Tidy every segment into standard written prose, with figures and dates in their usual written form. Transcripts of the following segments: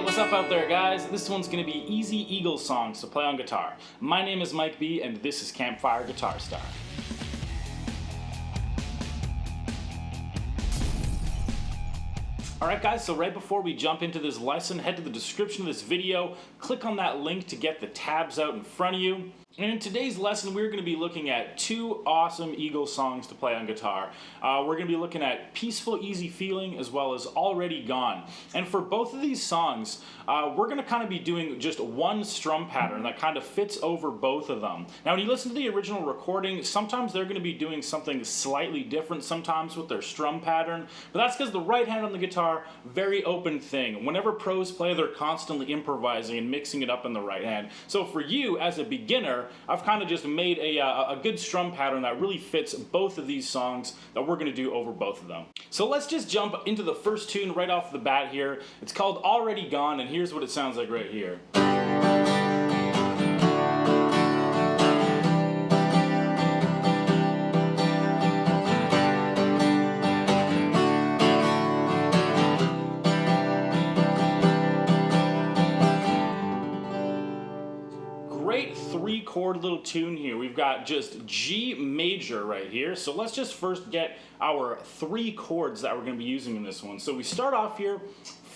What's up out there, guys? This one's going to be easy Eagles songs to play on guitar. My name is Mike B, and this is Campfire Guitar Star. Alright guys, so right before we jump into this lesson, head to the description of this video, click on that link to get the tabs out in front of you. And in today's lesson, we're going to be looking at two awesome Eagles songs to play on guitar. We're going to be looking at Peaceful Easy Feeling as well as Already Gone. And for both of these songs, we're going to kind of be doing just one strum pattern that kind of fits over both of them. Now when you listen to the original recording, sometimes they're going to be doing something slightly different sometimes with their strum pattern, but that's because the right hand on the guitar, very open thing. Whenever pros play, they're constantly improvising and mixing it up in the right hand. So for you, as a beginner, I've kind of just made a good strum pattern that really fits both of these songs that we're going to do over both of them. So let's just jump into the first tune right off the bat here. It's called Already Gone, and here's what it sounds like right here. Great three-chord little tune here. We've got just G major right here. So let's just first get our three chords that we're going to be using in this one. So we start off here,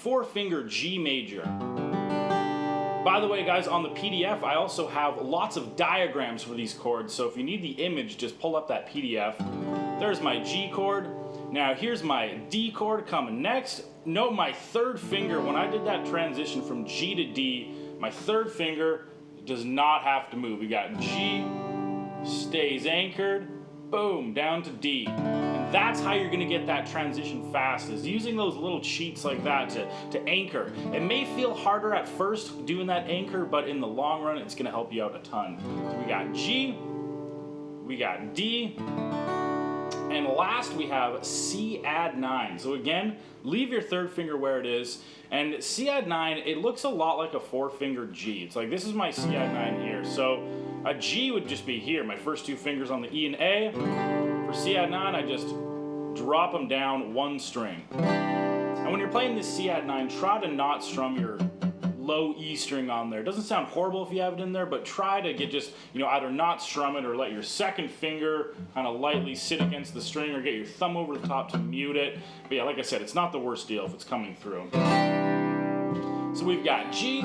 4-finger G major. By the way, guys, on the PDF, I also have lots of diagrams for these chords. So if you need the image, just pull up that PDF. There's my G chord. Now here's my D chord coming next. Note my third finger, when I did that transition from G to D, my third finger does not have to move. We got G, stays anchored, boom, down to D. And that's how you're gonna get that transition fast, is using those little cheats like that to anchor. It may feel harder at first doing that anchor, but in the long run, it's gonna help you out a ton. So we got G, we got D, and last we have C add 9. So again, leave your third finger where it is. And C add 9, it looks a lot like a 4-finger G. It's like, this is my C add 9 here. So a G would just be here, my first two fingers on the E and A. For C add 9, I just drop them down one string. And when you're playing this C add 9, try to not strum your low E string on there. It doesn't sound horrible if you have it in there, but try to get just, either not strum it or let your second finger kind of lightly sit against the string, or get your thumb over the top to mute it. But yeah, like I said, it's not the worst deal if it's coming through. So we've got G,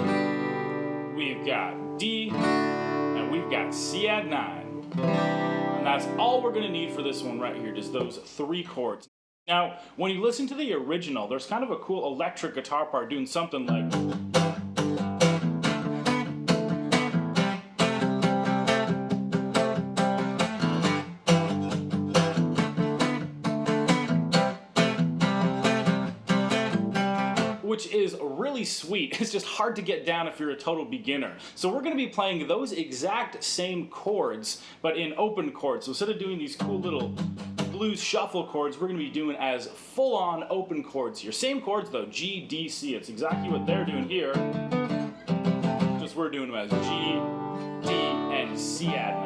we've got D, and we've got C add 9. And that's all we're gonna need for this one right here, just those three chords. Now, when you listen to the original, there's kind of a cool electric guitar part doing something like, which is really sweet. It's just hard to get down if you're a total beginner. So we're going to be playing those exact same chords, but in open chords. So instead of doing these cool little blues shuffle chords, we're going to be doing as full-on open chords here. Same chords though, G, D, C. It's exactly what they're doing here. Just we're doing them as G, D, and C add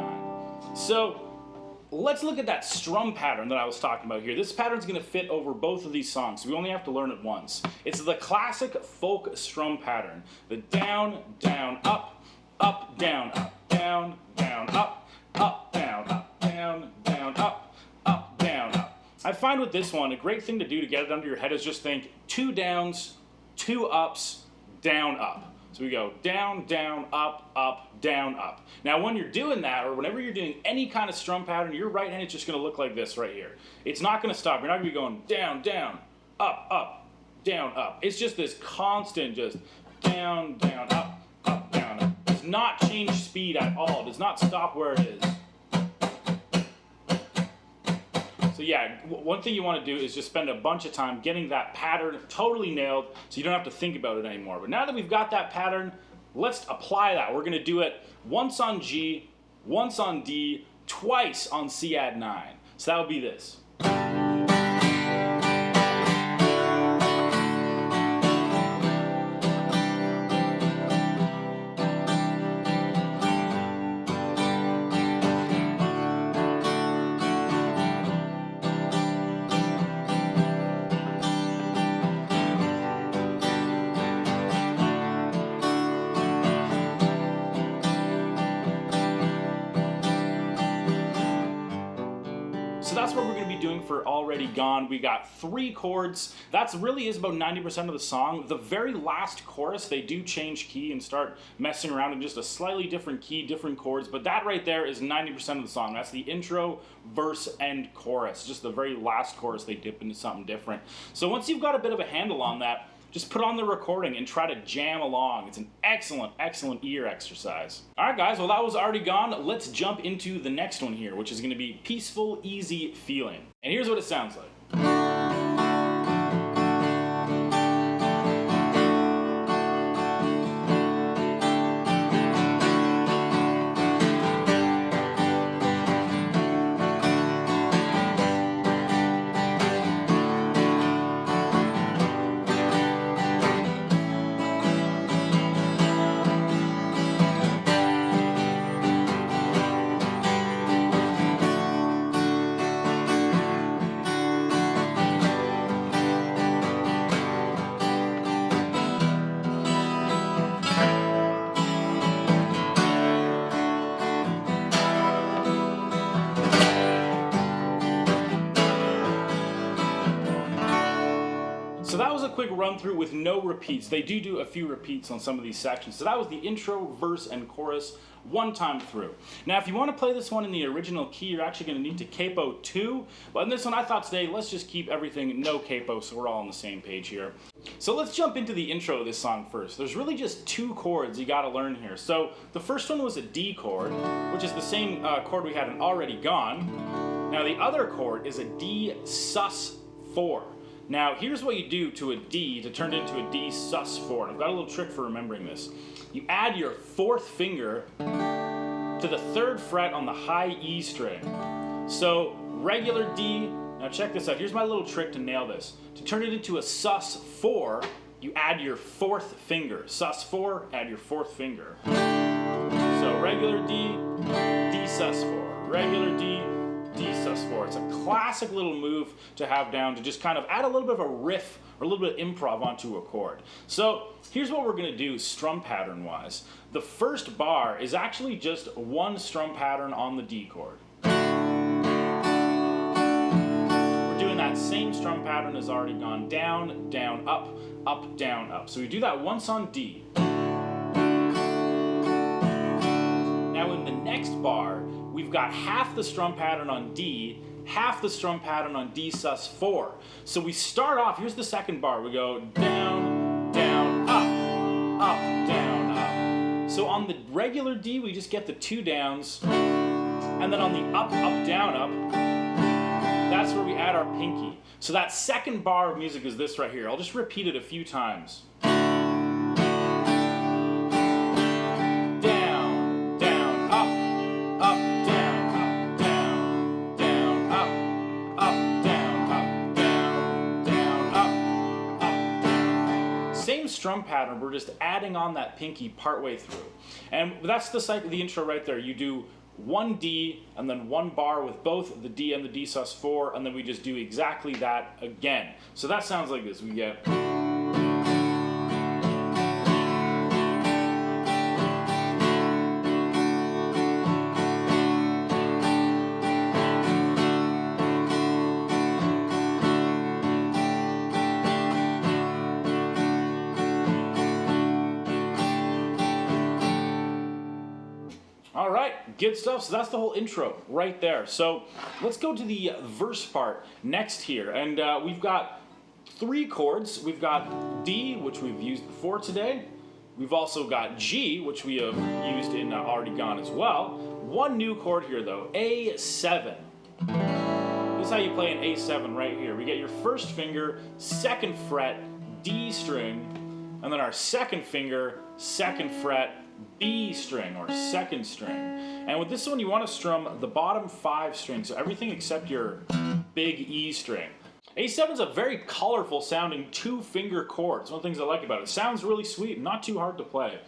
9. So let's look at that strum pattern that I was talking about here. This pattern's going to fit over both of these songs, so we only have to learn it once. It's the classic folk strum pattern. The down, down, up, up, down, up, down, down, up, up, down, up, down, down, up, up, down, up. I find with this one, a great thing to do to get it under your head is just think 2 downs, 2 ups, down, up. So we go down, down, up, down, up. Now when you're doing that, or whenever you're doing any kind of strum pattern, your right hand is just going to look like this right here. It's not going to stop. You're not going to be going down, down, up, down, up. It's just this constant just down, down, up, down, up. It does not change speed at all. It does not stop where it is. So yeah, one thing you want to do is just spend a bunch of time getting that pattern totally nailed so you don't have to think about it anymore. But now that we've got that pattern, let's apply that. We're going to do it once on G, once on D, twice on C add 9. So that would be this. that's what we're going to be doing for Already Gone. We got 3 chords. That really is about 90% of the song. The very last chorus, they do change key and start messing around in just a slightly different key, different chords, but that right there is 90% of the song. That's the intro, verse, and chorus. Just the very last chorus, they dip into something different. So once you've got a bit of a handle on that, just put on the recording and try to jam along. It's an excellent, excellent ear exercise. All right, guys, well, that was Already Gone. Let's jump into the next one here, which is gonna be Peaceful, Easy Feeling. And here's what it sounds like. So that was a quick run through with no repeats. They do a few repeats on some of these sections. So that was the intro, verse, and chorus one time through. Now, if you want to play this one in the original key, you're actually going to need to capo 2. But in this one, I thought today, let's just keep everything no capo so we're all on the same page here. So let's jump into the intro of this song first. There's really just 2 chords you got to learn here. So the first one was a D chord, which is the same chord we had in Already Gone. Now the other chord is a D sus4. Now, here's what you do to a D to turn it into a D sus4. And I've got a little trick for remembering this. You add your 4th finger to the 3rd fret on the high E string. So, regular D, now check this out. Here's my little trick to nail this. To turn it into a sus4, you add your 4th finger. Sus4, add your 4th finger. So, regular D, D sus4. Regular D, D sus4. It's a classic little move to have down to just kind of add a little bit of a riff or a little bit of improv onto a chord. So here's what we're going to do strum pattern wise. The first bar is actually just one strum pattern on the D chord. We're doing that same strum pattern as Already Gone. Down, down, up, up, down, up. So we do that once on D. Now in the next bar, we've got half the strum pattern on D, half the strum pattern on D sus4. So we start off, here's the second bar, we go down, down, up, down, up. So on the regular D, we just get the 2 downs, and then on the up, down, up, that's where we add our pinky. So that second bar of music is this right here. I'll just repeat it a few times. Same strum pattern, we're just adding on that pinky partway through. And that's the intro right there. You do 1 D and then 1 bar with both the D and the D sus4, and then we just do exactly that again. So that sounds like this. We get... All right, good stuff. So that's the whole intro right there. So let's go to the verse part next here. And we've got 3 chords. We've got D, which we've used before today. We've also got G, which we have used in Already Gone as well. 1 new chord here though, A7. This is how you play an A7 right here. We get your 1st finger, 2nd fret, D string, and then our 2nd finger, 2nd fret, B string or 2nd string. And with this one you want to strum the bottom 5 strings, so everything except your big E string. A7 is a very colorful sounding 2-finger chord. It's one of the things I like about it. It sounds really sweet, not too hard to play.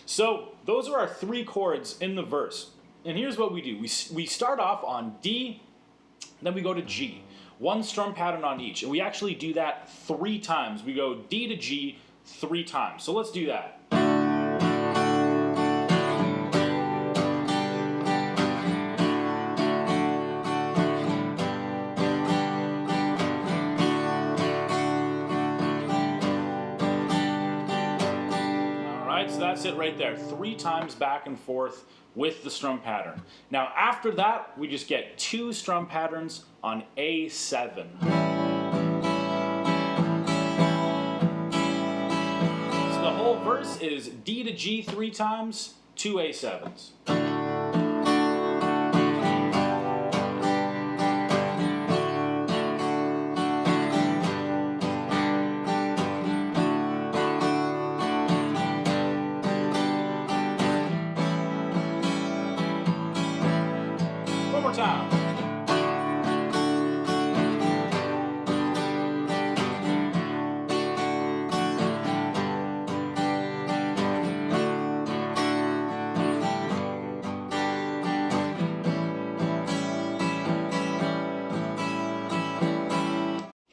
So those are our 3 chords in the verse. And here's what we do. We start off on D, then we go to G. 1 strum pattern on each. And we actually do that 3 times. We go D to G 3 times. So let's do that. it right there, 3 times back and forth with the strum pattern. Now after that, we just get 2 strum patterns on A7. So the whole verse is D to G 3 times, 2 A7s. One more time.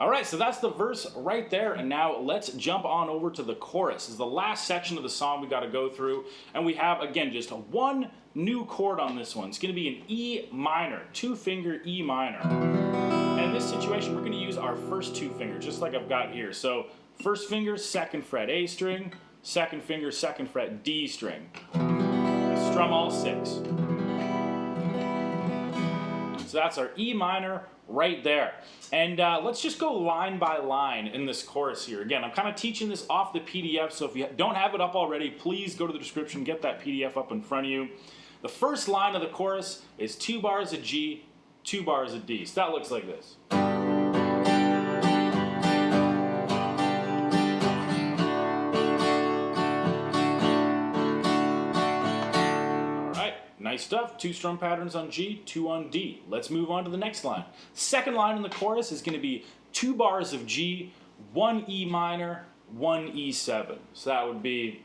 Alright, so that's the verse right there, and now let's jump on over to the chorus. This is the last section of the song we got to go through, and we have, again, just one new chord on this one. It's going to be an E minor, 2-finger E minor. And in this situation, we're going to use our first 2 fingers, just like I've got here. So, first finger, 2nd fret A string, second finger, 2nd fret D string. Strum all 6. So that's our E minor right there. And let's just go line by line in this chorus here. Again, I'm kind of teaching this off the PDF, so if you don't have it up already, please go to the description, get that PDF up in front of you. The first line of the chorus is 2 bars of G, 2 bars of D. So that looks like this. Nice stuff. 2 strum patterns on G, 2 on D. Let's move on to the next line. Second line in the chorus is going to be 2 bars of G, 1 E minor, 1 E7. So that would be...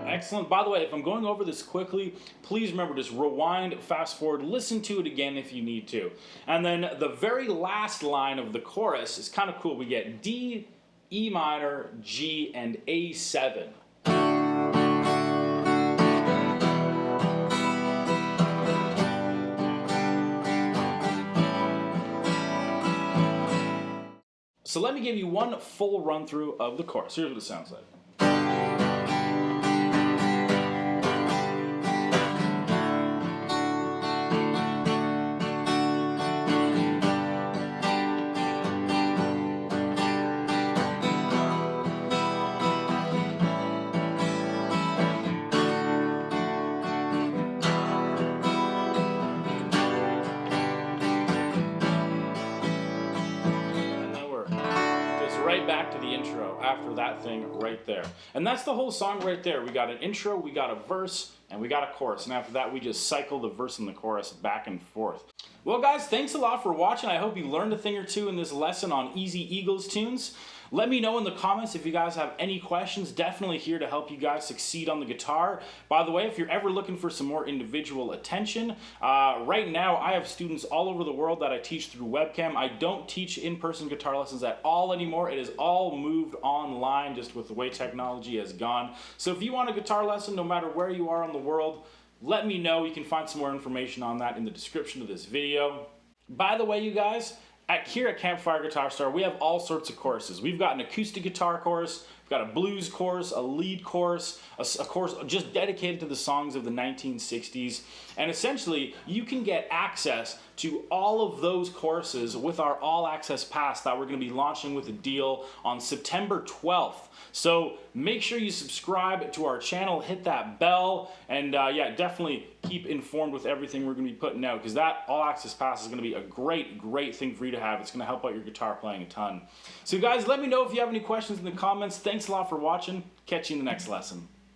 Excellent. By the way, if I'm going over this quickly, please remember, just rewind, fast forward, listen to it again if you need to. And then the very last line of the chorus is kind of cool. We get D, E minor, G, and A7. So let me give you one full run through of the chorus. Here's what it sounds like. Right back to the intro after that thing right there. And that's the whole song right there. We got an intro, we got a verse, and we got a chorus. And after that, we just cycle the verse and the chorus back and forth. Well, guys, thanks a lot for watching. I hope you learned a thing or two in this lesson on Easy Eagles tunes. Let me know in the comments if you guys have any questions. Definitely here to help you guys succeed on the guitar. By the way, if you're ever looking for some more individual attention, right now I have students all over the world that I teach through webcam. I don't teach in-person guitar lessons at all anymore. It is all moved online just with the way technology has gone. So if you want a guitar lesson, no matter where you are in the world, let me know. You can find some more information on that in the description of this video. By the way, you guys, here at Campfire Guitar Star, we have all sorts of courses. We've got an acoustic guitar course, we've got a blues course, a lead course, a course just dedicated to the songs of the 1960s. And essentially, you can get access to all of those courses with our All Access Pass that we're going to be launching with a deal on September 12th. So make sure you subscribe to our channel, hit that bell, and yeah, definitely keep informed with everything we're going to be putting out, because that All Access Pass is going to be a great thing for you to have. It's going to help out your guitar playing a ton. So guys, let me know if you have any questions in the comments. Thanks a lot for watching. Catch you in the next lesson.